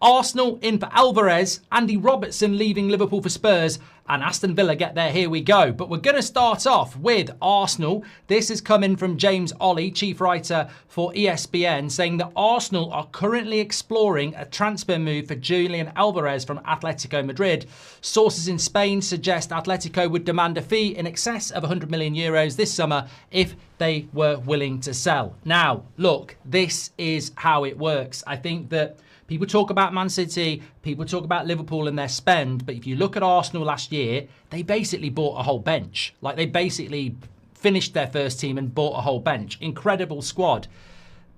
Arsenal in for Alvarez, Andy Robertson leaving Liverpool for Spurs, and Aston Villa get there. Here we go. But we're going to start off with Arsenal. This is coming from James Ollie, chief writer for ESPN, saying that Arsenal are currently exploring a transfer move for Julian Alvarez from Atletico Madrid. Sources in Spain suggest Atletico would demand a fee in excess of 100 million euros this summer if they were willing to sell. Now, look, this is how it works. I think that people talk about Man City, people talk about Liverpool and their spend, but if you look at Arsenal last year, they basically bought a whole bench. Like, they basically finished their first team and bought a whole bench. Incredible squad.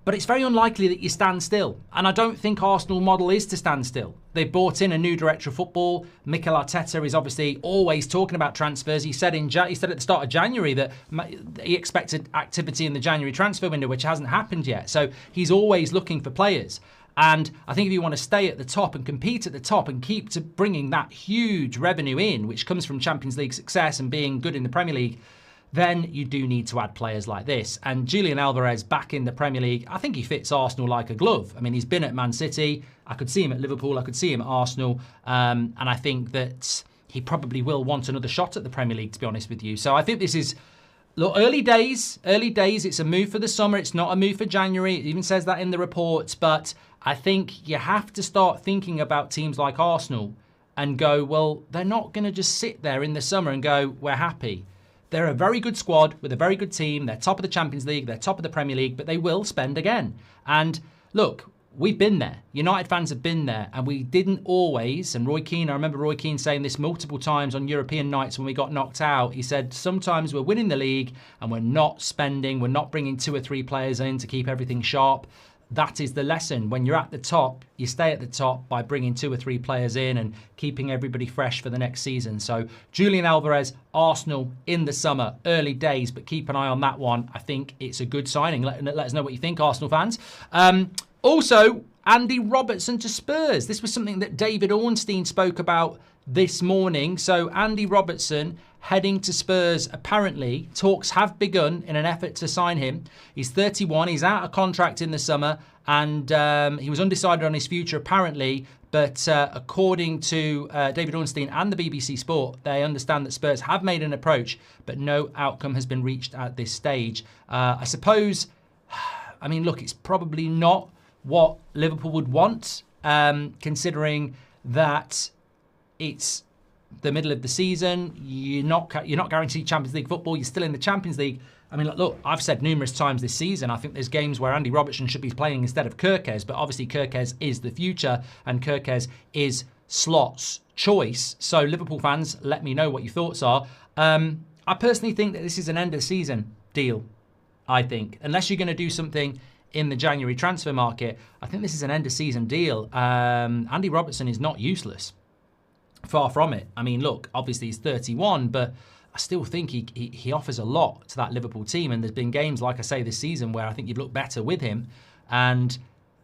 But it's very unlikely that you stand still. And I don't think Arsenal model is to stand still. They've brought in a new director of football. Mikel Arteta is obviously always talking about transfers. He said at the start of January that he expected activity in the January transfer window, which hasn't happened yet. So he's always looking for players. And I think if you want to stay at the top and compete at the top and keep to bringing that huge revenue in, which comes from Champions League success and being good in the Premier League, then you do need to add players like this. And Julian Alvarez back in the Premier League, I think he fits Arsenal like a glove. I mean, he's been at Man City. I could see him at Liverpool. I could see him at Arsenal. And I think that he probably will want another shot at the Premier League, to be honest with you. So I think this is... Look, early days. It's a move for the summer. It's not a move for January. It even says that in the reports. But I think you have to start thinking about teams like Arsenal and go, well, they're not going to just sit there in the summer and go, we're happy. They're a very good squad with a very good team. They're top of the Champions League. They're top of the Premier League. But they will spend again. And look, we've been there. United fans have been there. And we didn't always. And Roy Keane, I remember Roy Keane saying this multiple times on European nights when we got knocked out. He said, sometimes we're winning the league and we're not spending. We're not bringing 2 or 3 players in to keep everything sharp. That is the lesson. When you're at the top, you stay at the top by bringing 2 or 3 players in and keeping everybody fresh for the next season. So Julian Alvarez, Arsenal in the summer, early days, but keep an eye on that one. I think it's a good signing. Let us know what you think, Arsenal fans. Also, Andy Robertson to Spurs. This was something that David Ornstein spoke about this morning. So Andy Robertson heading to Spurs, apparently. Talks have begun in an effort to sign him. He's 31. He's out of contract in the summer. And he was undecided on his future, apparently. But according to David Ornstein and the BBC Sport, they understand that Spurs have made an approach, but no outcome has been reached at this stage. I suppose, I mean, look, it's probably not what Liverpool would want, considering that it's the middle of the season. You're not guaranteed Champions League football. You're still in the Champions League. I mean, look, I've said numerous times this season, I think there's games where Andy Robertson should be playing instead of Kerkez, but obviously Kerkez is the future and Kerkez is Slot's choice. So Liverpool fans, let me know what your thoughts are. I personally think that this is an end of season deal, I think. Unless you're going to do something in the January transfer market, I think this is an end of season deal. Andy Robertson is not useless. Far from it. I mean, look, obviously he's 31, but I still think he offers a lot to that Liverpool team. And there's been games, like I say, this season where I think you'd look better with him. And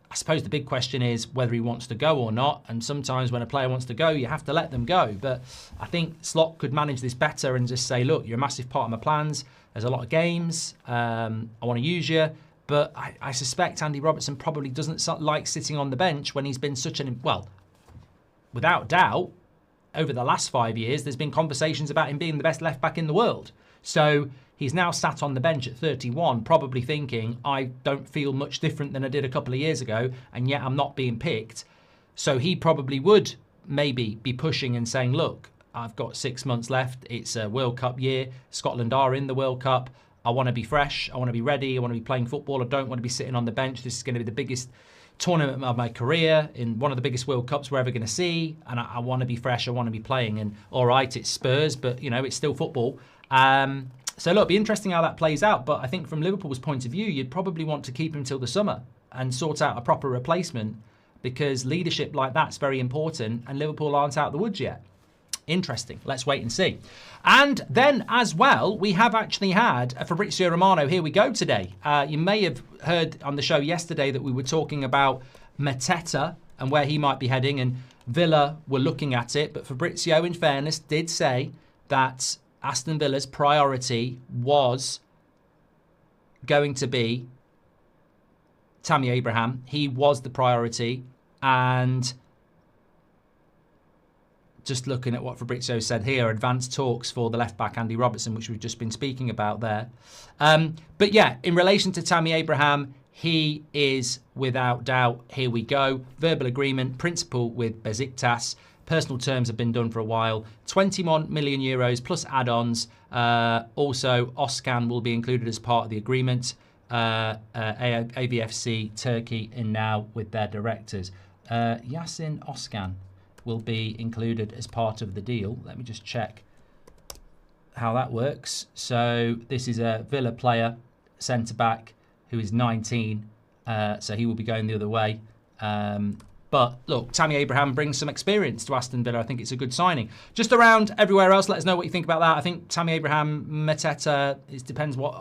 I suppose the big question is whether he wants to go or not. And sometimes when a player wants to go, you have to let them go. But I think Slot could manage this better and just say, look, you're a massive part of my plans. There's a lot of games. I want to use you. But I suspect Andy Robertson probably doesn't like sitting on the bench when he's been such an... Well, without doubt, over the last 5 years, there's been conversations about him being the best left-back in the world. So he's now sat on the bench at 31, probably thinking, I don't feel much different than I did a couple of years ago, and yet I'm not being picked. So he probably would maybe be pushing and saying, look, I've got 6 months left. It's a World Cup year. Scotland are in the World Cup. I want to be fresh. I want to be ready. I want to be playing football. I don't want to be sitting on the bench. This is going to be the biggest tournament of my career, in one of the biggest World Cups we're ever going to see, and I want to be fresh. I want to be playing. And all right, it's Spurs, but you know, it's still football. So look, it'll be interesting how that plays out. But I think from Liverpool's point of view, you'd probably want to keep him till the summer and sort out a proper replacement, because leadership like that's very important, and Liverpool aren't out of the woods yet. Interesting. Let's wait and see. And then as well, we have actually had a Fabrizio Romano. Here we go today. You may have heard on the show yesterday that we were talking about Mateta and where he might be heading, and Villa were looking at it. But Fabrizio, in fairness, did say that Aston Villa's priority was going to be Tammy Abraham. He was the priority, and just looking at what Fabrizio said here, advanced talks for the left-back Andy Robertson, which we've just been speaking about there. But yeah, in relation to Tammy Abraham, he is without doubt, here we go, verbal agreement, principal with Besiktas. Personal terms have been done for a while. 21 million euros plus add-ons. Also, Özcan will be included as part of the agreement. AVFC Turkey in now with their directors. Yasin Özcan will be included as part of the deal. Let me just check how that works. So this is a Villa player, centre-back, who is 19. So he will be going the other way. But look, Tammy Abraham brings some experience to Aston Villa. I think it's a good signing. Just around everywhere else, let us know what you think about that. I think Tammy Abraham, Mateta, it depends what